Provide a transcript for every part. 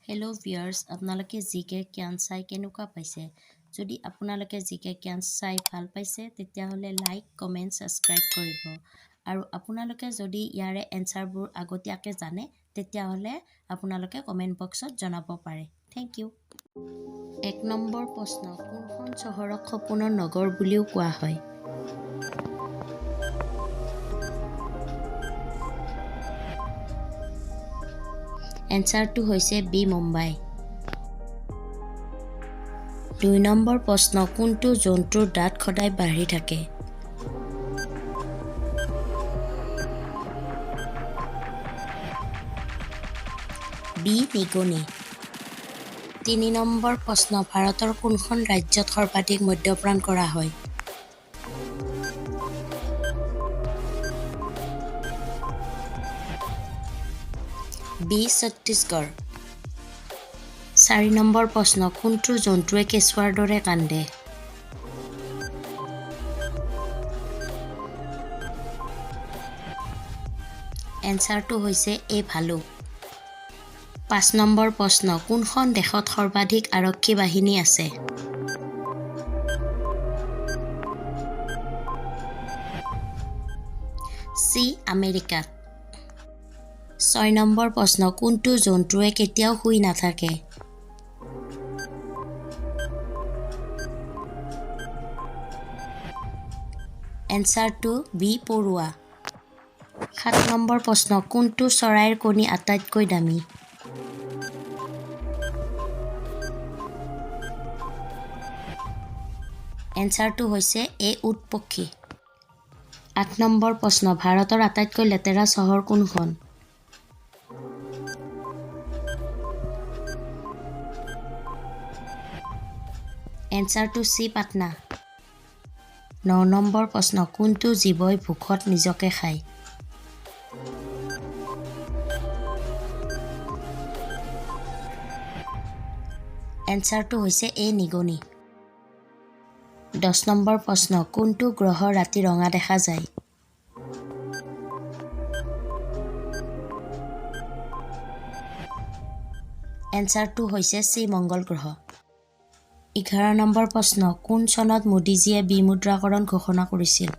hello' viewers আপোনালোকে জিকে কিয়ান্স চাই কেনেকুৱা পাইছে যদি আপোনালোকে জিকে কিয়ান্স চাই ভাল পাইছে তেতিয়াহ'লে লাইক কমেন্ট সাবস্ক্ৰাইব কৰিব আৰু আপোনালোকে যদি ইয়াৰে এনসাৰবোৰ আগতীয়াকৈ জানে তেতিয়াহ'লে আপোনালোকে কমেন্ট বক্সত জনাব পাৰে থ্যাংক ইউ 1 নম্বৰ প্ৰশ্ন কোনখন চহৰক সপোনৰ নগৰ বুলিও কোৱা হয় এনসাৰটো হৈছে বি মুম্বাই 2 নম্বৰ প্ৰশ্ন কোনটো জন্তুৰ দাঁত সদায় বাঢ়ি থাকে বি নিগনি 3 নম্বৰ প্ৰশ্ন ভাৰতৰ কোনখন ৰাজ্যত সৰ্বাধিক মদ্যপান কৰা হয় বি ছত্তীশগড় 4 নম্বৰ প্ৰশ্ন কোনটো জন্তুৱে কেঁচুৱাৰ দৰে কান্দে এনসাৰটো হৈছে এ ভালুক 5 নম্বৰ প্ৰশ্ন কোনখন দেশত সৰ্বাধিক আৰক্ষী বাহিনী আছে সি আমেৰিকাত 6 নম্বৰ প্ৰশ্ন কোনটো জন্তুৱে কেতিয়াও শুই নাথাকে এনসাৰটো বি পৰুৱা 7 নম্বৰ প্ৰশ্ন কোনটো চৰাইৰ কণী আটাইতকৈ দামী এনসাৰটো হৈছে এ উট পক্ষী 8 নম্বৰ প্ৰশ্ন ভাৰতৰ আটাইতকৈ লেতেৰা চহৰ কোনখন এনসাৰটো চি পাটনা 9 নম্বৰ প্ৰশ্ন কোনটো জীৱই ভোকত নিজকে খায় এনসাৰটো হৈছে এ নিগনি 10 নম্বৰ প্ৰশ্ন কোনটো গ্ৰহ ৰাতি ৰঙা দেখা যায় এনসাৰটো হৈছে চি মংগল গ্ৰহ 11 নম্বৰ প্ৰশ্ন কোন চনত মোদীজীয়ে বিমুদ্ৰাকৰণ ঘোষণা কৰিছিল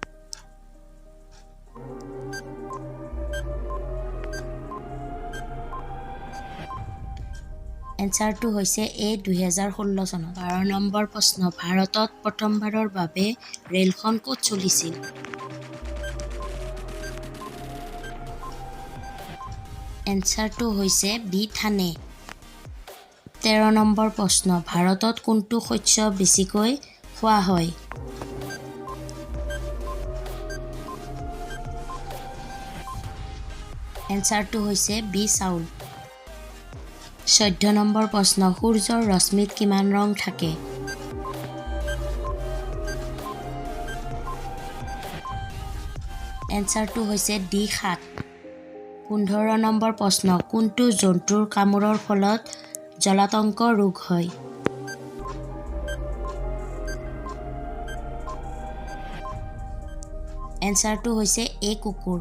এনসাৰটো হৈছে এ 2016 চনত 12 নম্বৰ প্ৰশ্ন ভাৰতত প্ৰথমবাৰৰ বাবে ৰেলখন ক'ত চলিছিল এনসাৰটো হৈছে বি থানে 13 নম্বৰ প্ৰশ্ন ভাৰতত কোনটো শস্য বেছিকৈ খোৱা হয় এনসাৰটো হৈছে বি চাউল 14 নম্বৰ প্ৰশ্ন সূৰ্যৰ ৰশ্মিত কিমান ৰং থাকে এনসাৰটো হৈছে ডি 7 15 নম্বৰ প্ৰশ্ন কোনটো জন্তুৰ কামোৰৰ ফলত জলাতংক ৰোগ হয় এনসাৰটো হৈছে এ কুকুৰ